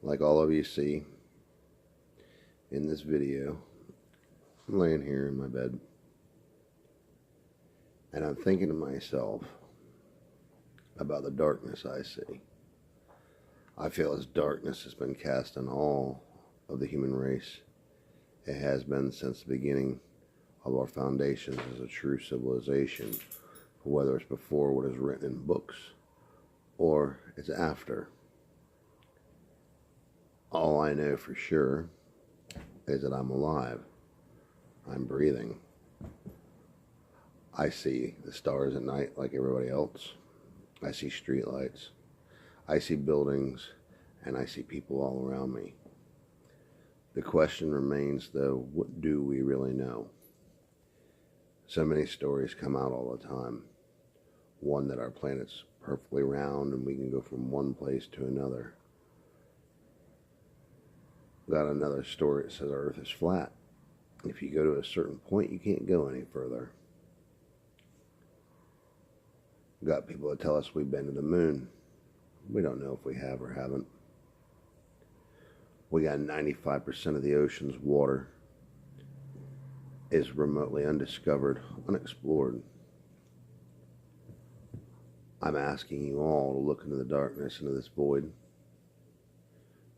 Like all of you see in this video, I'm laying here in my bed and I'm thinking to myself about the darkness I see. I feel as darkness has been cast on all of the human race. It has been since the beginning of our foundations as a true civilization, whether it's before what is written in books or it's after. All I know for sure is that I'm alive. I'm breathing. I see the stars at night like everybody else. I see streetlights. I see buildings, and I see people all around me. The question remains, though, what do we really know? So many stories come out all the time. One, that our planet's perfectly round and we can go from one place to another. Got another story that says our Earth is flat. If you go to a certain point, you can't go any further. Got people that tell us we've been to the moon. We don't know if we have or haven't. We got 95% of the ocean's water is remotely undiscovered, unexplored. I'm asking you all to look into the darkness, into this void,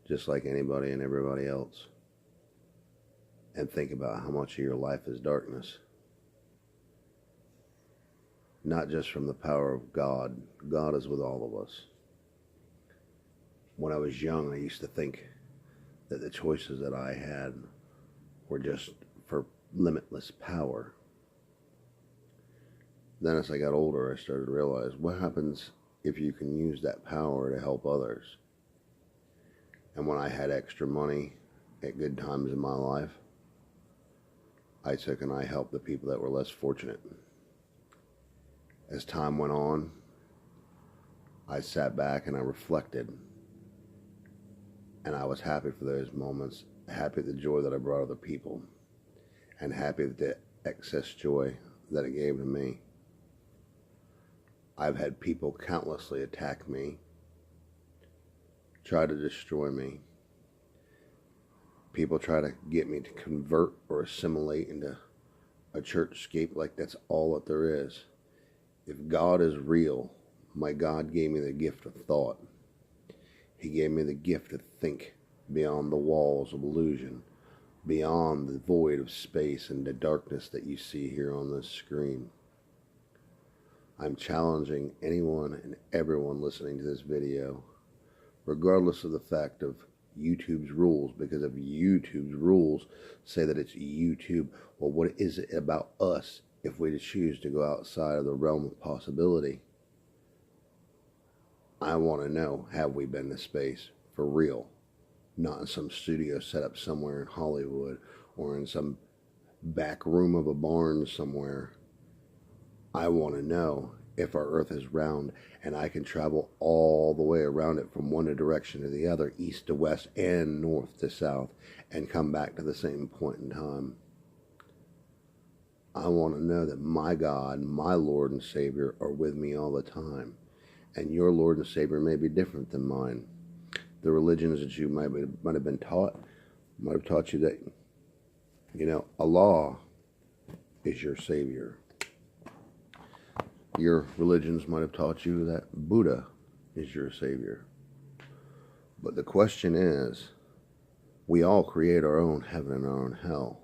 just like anybody and everybody else, and think about how much of your life is darkness. Not just from the power of God. God is with all of us. When I was young, I used to think that the choices that I had were just for limitless power. Then as I got older, I started to realize what happens if you can use that power to help others. And when I had extra money at good times in my life, I took and I helped the people that were less fortunate. As time went on, I sat back and I reflected. And I was happy for those moments, happy at the joy that I brought other people, and happy at the excess joy that it gave to me. I've had people countlessly attack me, try to destroy me. People try to get me to convert or assimilate into a churchscape like that's all that there is. If God is real, my God gave me the gift of thought. He gave me the gift to think beyond the walls of illusion, beyond the void of space and the darkness that you see here on this screen. I'm challenging anyone and everyone listening to this video, regardless of the fact of YouTube's rules, because if YouTube's rules say that it's YouTube, well, what is it about us if we choose to go outside of the realm of possibility? I want to know, have we been to space for real? Not in some studio set up somewhere in Hollywood or in some back room of a barn somewhere. I want to know if our Earth is round and I can travel all the way around it from one direction to the other, east to west and north to south, and come back to the same point in time. I want to know that my God, my Lord and Savior are with me all the time. And your Lord and Savior may be different than mine. The religions that you might have been taught might have taught you that, Allah is your Savior. Your religions might have taught you that Buddha is your Savior. But the question is, we all create our own heaven and our own hell.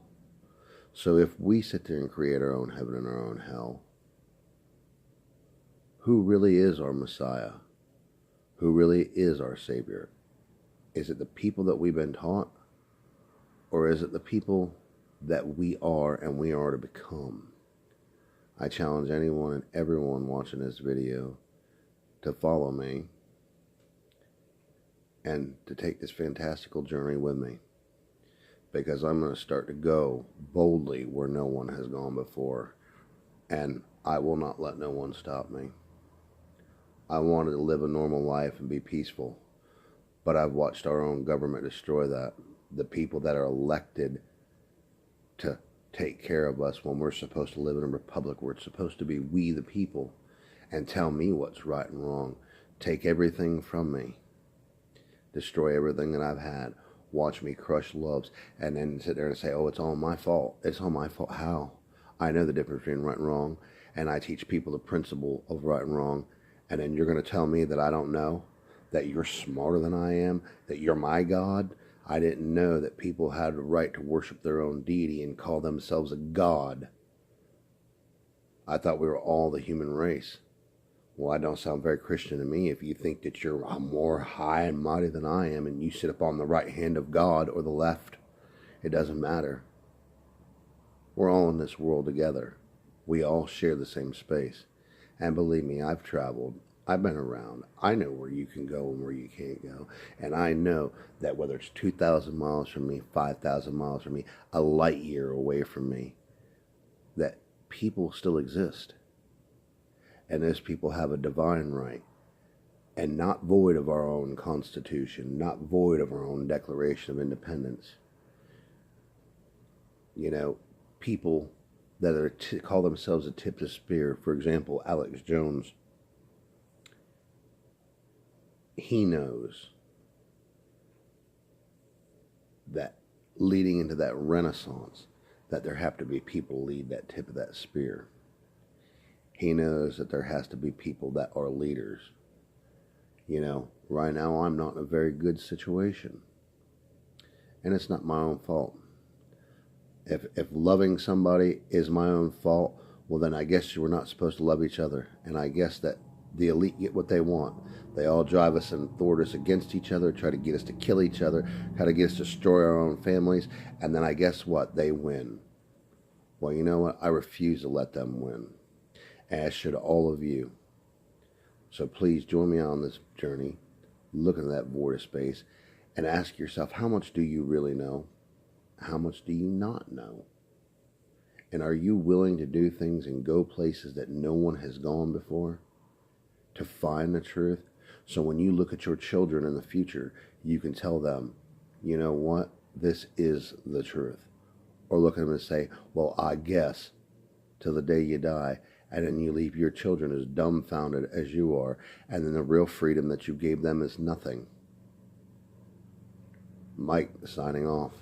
So if we sit there and create our own heaven and our own hell, who really is our Messiah? Who really is our Savior? Is it the people that we've been taught? Or is it the people that we are and we are to become? I challenge anyone and everyone watching this video to follow me and to take this fantastical journey with me, because I'm going to start to go boldly where no one has gone before, and I will not let no one stop me. I wanted to live a normal life and be peaceful, but I've watched our own government destroy that. The people that are elected to take care of us when we're supposed to live in a republic where it's supposed to be we the people, and tell me what's right and wrong, take everything from me. destroy everything that I've had, watch me crush loves, and then sit there and say, oh, it's all my fault. It's all my fault. How? I know the difference between right and wrong, and I teach people the principle of right and wrong, and then you're going to tell me that I don't know, that you're smarter than I am, that you're my God? I didn't know that people had the right to worship their own deity and call themselves a god. I thought we were all the human race. Well, that don't sound very Christian to me if you think that you're more high and mighty than I am and you sit up on the right hand of God or the left. It doesn't matter. We're all in this world together. We all share the same space. And believe me, I've traveled. I've been around. I know where you can go and where you can't go. And I know that whether it's 2,000 miles from me, 5,000 miles from me, a light year away from me, that people still exist. And those people have a divine right, and not void of our own Constitution, not void of our own Declaration of Independence. You know, people that are call themselves a tip of the spear, for example, Alex Jones, he knows that leading into that renaissance, that there have to be people lead that tip of that spear. He knows that there has to be people that are leaders. You know, right now I'm not in a very good situation. And it's not my own fault. If loving somebody is my own fault, well then I guess we're not supposed to love each other. And I guess that the elite get what they want. They all drive us and thwart us against each other, try to get us to kill each other, try to get us to destroy our own families, and then I guess what? They win. Well, you know what? I refuse to let them win. As should all of you. So please join me on this journey, look into that void of space, and ask yourself, how much do you really know? How much do you not know? And are you willing to do things and go places that no one has gone before to find the truth? So when you look at your children in the future, you can tell them, you know what? This is the truth. Or look at them and say, well, I guess, till the day you die. And then you leave your children as dumbfounded as you are, and then the real freedom that you gave them is nothing. Mike, signing off.